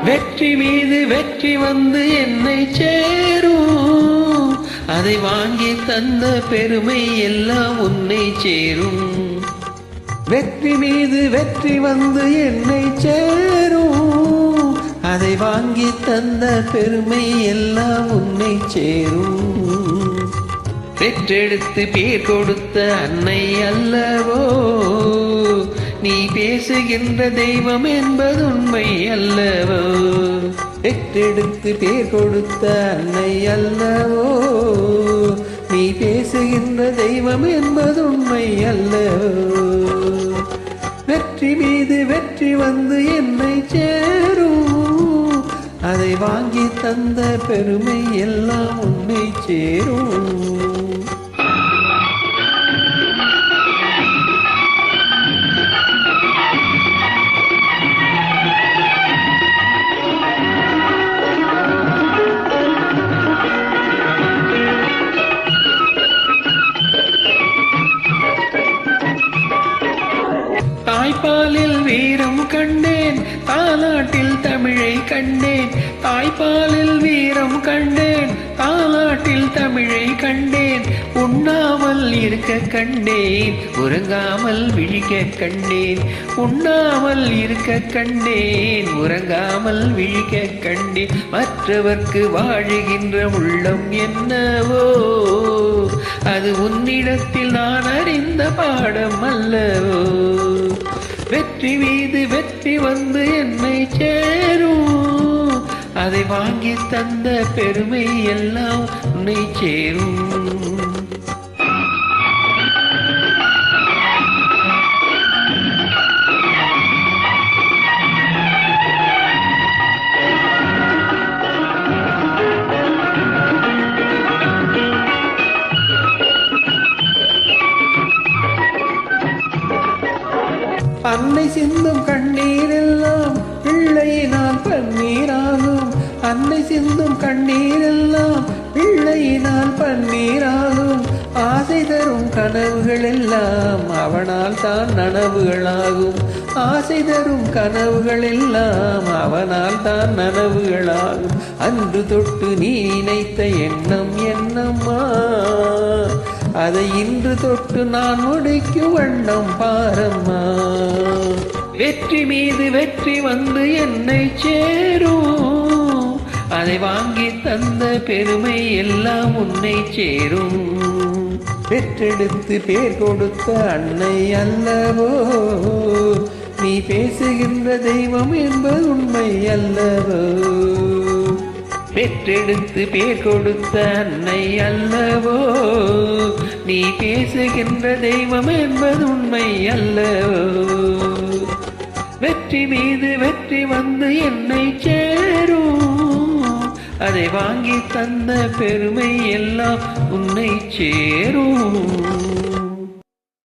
வெற்றி மீது வெற்றி வந்து என்னை சேரும், அதை வாங்கி தந்த பெருமை எல்லாம் உன்னை சேரும். வெற்றி மீது வெற்றி வந்து என்னை சேரும், அதை வாங்கி தந்த பெருமை எல்லாம் உன்னை சேரும். பெற்றெடுத்து பேர் கொடுத்த அன்னை அல்லவோ, நீ பேசுகின்ற தெய்வம் என்பது உண்மை அல்லவோ. பெற்றெடுத்து பேர் கொடுத்த அன்னை அல்லவோ, நீ பேசுகின்ற தெய்வம் என்பது உண்மை அல்லவோ. வெற்றி மீது வெற்றி வந்து என்னை சேரும், அதை வாங்கி தந்த பெருமை எல்லாம் உன்னை சேரும். தாய்ப்பாலில் வீரம் கண்டேன், தாலாட்டில் தமிழை கண்டேன். தாய்ப்பாலில் வீரம் கண்டேன், தாலாட்டில் தமிழை கண்டேன். உண்ணாமல் இருக்க கண்டேன், உறங்காமல் விழிக்க கண்டேன். உண்ணாமல் இருக்க கண்டேன், உறங்காமல் விழிக்க கண்டேன். மற்றவர்க்கு வாழுகின்ற உள்ளம் என்னவோ, அது உன்னிடத்தில் நான் அறிந்த பாடம் அல்லவோ. வெற்றி மீது வெற்றி வந்து என்னை சேரும், அதை வாங்கி தந்த பெருமை எல்லாம் உன்னை சேரும். அன்னை சிந்தும் கண்ணீரெல்லாம் பிள்ளையினால் பன்னீராகும். அன்னை சிந்தும் கண்ணீரெல்லாம் பிள்ளையினால் பன்னீராகும். ஆசை தரும் கனவுகள் எல்லாம் அவனால் தான் நனவுகளாகும். ஆசை தரும் கனவுகள் எல்லாம் அவனால் தான் நனவுகளாகும். அன்று தொட்டு நீ நினைத்த எண்ணம் என்னம்மா, அதை இன்று தொட்டு நான் முடிக்கும் வண்ணம் பாரம்மா. வெற்றி மீது வெற்றி வந்து என்னை சேரும், அதை வாங்கி தந்த பெருமை எல்லாம் உன்னை சேரும். பெற்றெடுத்து பேர் கொடுத்த அன்னை அல்லவோ, நீ பேசுகின்ற தெய்வம் என்பது உண்மை அல்லவோ. பெற்றெடுத்து பேர் கொடுத்த அன்னை அல்லவோ, நீ பேசுகின்ற தெய்வம் என்பது உண்மை அல்லவோ. வெற்றி மீது வெற்றி வந்து என்னை சேரும், அதை வாங்கி தந்த பெருமை எல்லாம் உன்னை சேரும்.